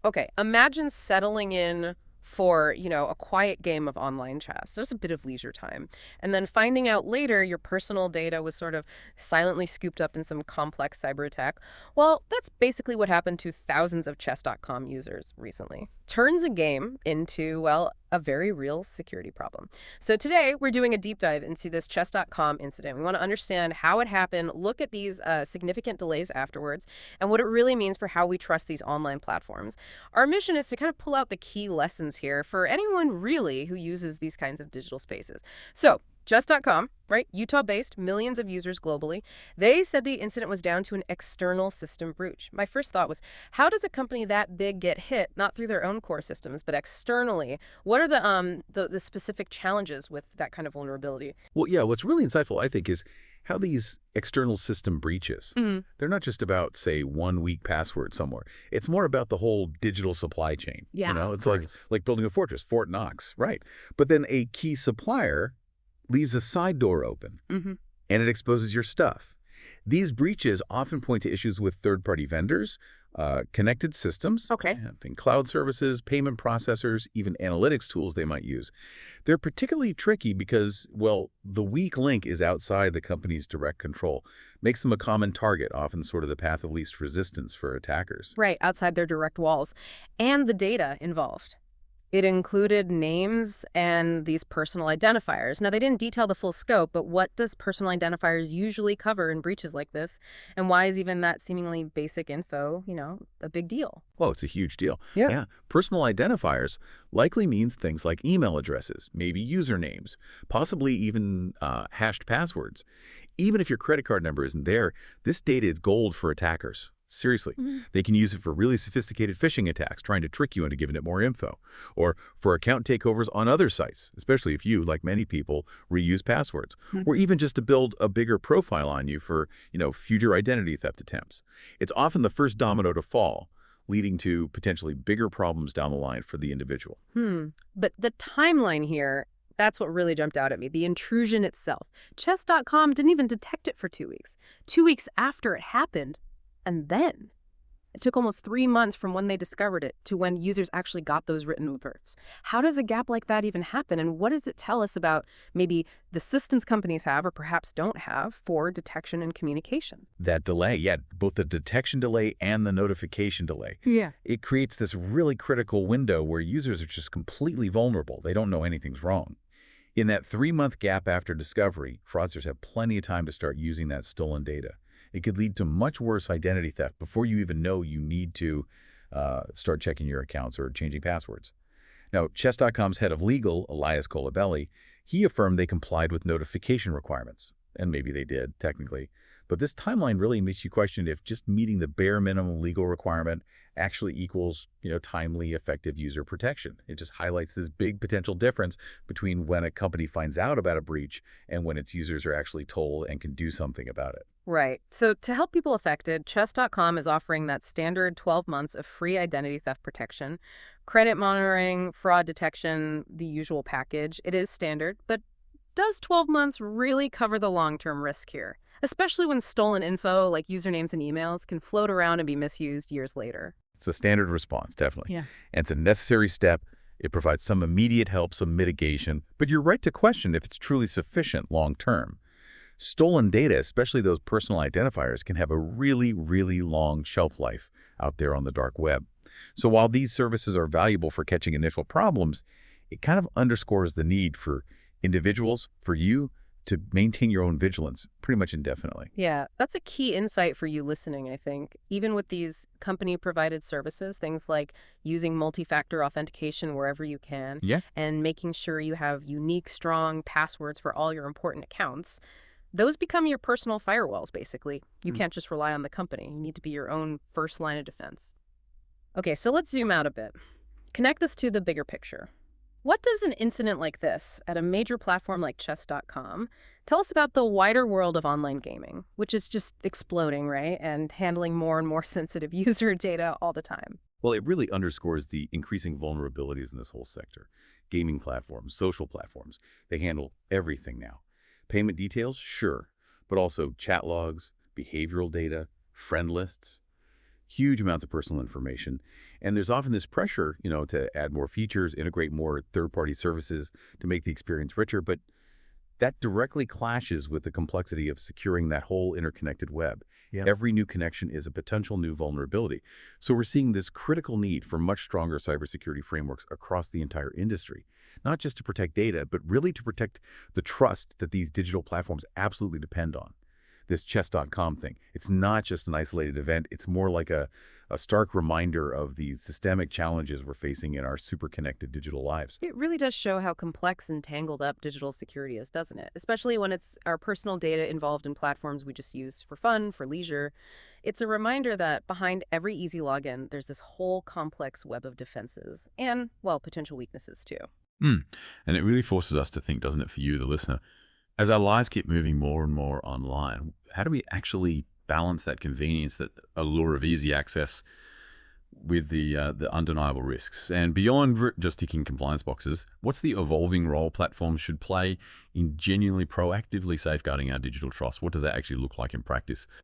Okay, imagine settling in for, a quiet game of online chess. There's a bit of leisure time. And then finding out later your personal data was sort of silently scooped up in some complex cyber attack. Well, that's basically what happened to thousands of chess.com users recently. Turns a game into, well, a very real security problem. So today we're doing a deep dive into this chess.com incident. We want to understand how it happened, look at these significant delays afterwards, and what it really means for how we trust these online platforms. Our mission is to kind of pull out the key lessons here for anyone really who uses these kinds of digital spaces. So, Just.com, right? Utah-based, millions of users globally. They said the incident was down to an external system breach. My first thought was, how does a company that big get hit, not through their own core systems, but externally? What are the specific challenges with that kind of vulnerability? Well, yeah, what's really insightful, I think, is how these external system breaches, Mm. they're not just about, say, one weak password somewhere. It's more about the whole digital supply chain. Yeah, It's of like building a fortress, Fort Knox, right? But then a key supplier leaves a side door open, hmm and it exposes your stuff. These breaches often point to issues with third-party vendors, connected systems, Okay. think cloud services, payment processors, even analytics tools they might use. They're particularly tricky because, well, the weak link is outside the company's direct control. Makes them a common target, often sort of the path of least resistance for attackers. Right, outside their direct walls. And the data involved. It included names and these personal identifiers. Now, they didn't detail the full scope, but what does personal identifiers usually cover in breaches like this? And why is even that seemingly basic info, a big deal? Well, it's a huge deal. Yeah. Yeah, personal identifiers likely means things like email addresses, maybe usernames, possibly even hashed passwords. Even if your credit card number isn't there, this data is gold for attackers. Seriously, Mhm. they can use it for really sophisticated phishing attacks, trying to trick you into giving it more info, or for account takeovers on other sites, especially if you, like many people, reuse passwords, or even just to build a bigger profile on you for, future identity theft attempts. It's often the first domino to fall, leading to potentially bigger problems down the line for the individual. But the timeline here, that's what really jumped out at me. The intrusion itself. Chess.com didn't even detect it for 2 weeks. 2 weeks after it happened. And then it took almost 3 months from when they discovered it to when users actually got those written alerts. How does a gap like that even happen? And what does it tell us about maybe the systems companies have or perhaps don't have for detection and communication? That delay, yeah, both the detection delay and the notification delay, Yeah. it creates this really critical window where users are just completely vulnerable. They don't know anything's wrong. In that 3-month gap after discovery, fraudsters have plenty of time to start using that stolen data. It could lead to much worse identity theft before you even know you need to start checking your accounts or changing passwords. Now, Chess.com's head of legal, Elias Colabelli, he affirmed they complied with notification requirements. And maybe they did, technically. But this timeline really makes you question if just meeting the bare minimum legal requirement actually equals, timely, effective user protection. It just highlights this big potential difference between when a company finds out about a breach and when its users are actually told and can do something about it. Right. So to help people affected, chess.com is offering that standard 12 months of free identity theft protection, credit monitoring, fraud detection, the usual package. It is standard, but does 12 months really cover the long-term risk here? Especially when stolen info like usernames and emails can float around and be misused years later. It's a standard response, definitely. Yeah. And it's a necessary step. It provides some immediate help, some mitigation, but you're right to question if it's truly sufficient long term. Stolen data, especially those personal identifiers, can have a really, really long shelf life out there on the dark web. So while these services are valuable for catching initial problems, it kind of underscores the need for individuals, for you, to maintain your own vigilance pretty much indefinitely. Yeah, that's a key insight for you listening, I think. Even with these company-provided services, things like using multi-factor authentication wherever you can, Yeah. and making sure you have unique, strong passwords for all your important accounts, those become your personal firewalls, basically. You can't just rely on the company. You need to be your own first line of defense. Okay, so let's zoom out a bit. Connect this to the bigger picture. What does an incident like this at a major platform like chess.com tell us about the wider world of online gaming, which is just exploding, right? And handling more and more sensitive user data all the time. Well, it really underscores the increasing vulnerabilities in this whole sector. Gaming platforms, social platforms, they handle everything now. Payment details, sure, but also chat logs, behavioral data, friend lists, huge amounts of personal information. And there's often this pressure, to add more features, integrate more third-party services to make the experience richer, but that directly clashes with the complexity of securing that whole interconnected web. Yep. Every new connection is a potential new vulnerability. So we're seeing this critical need for much stronger cybersecurity frameworks across the entire industry, not just to protect data, but really to protect the trust that these digital platforms absolutely depend on. This chess.com thing, it's not just an isolated event. It's more like a stark reminder of the systemic challenges we're facing in our super connected digital lives. It really does show how complex and tangled up digital security is, doesn't it? Especially when it's our personal data involved in platforms we just use for fun, for leisure. It's a reminder that behind every easy login, there's this whole complex web of defenses and, well, potential weaknesses too. Mm. And it really forces us to think, doesn't it, for you, the listener? As our lives keep moving more and more online, how do we actually balance that convenience, that allure of easy access, with the undeniable risks? And beyond just ticking compliance boxes, what's the evolving role platforms should play in genuinely proactively safeguarding our digital trust? What does that actually look like in practice?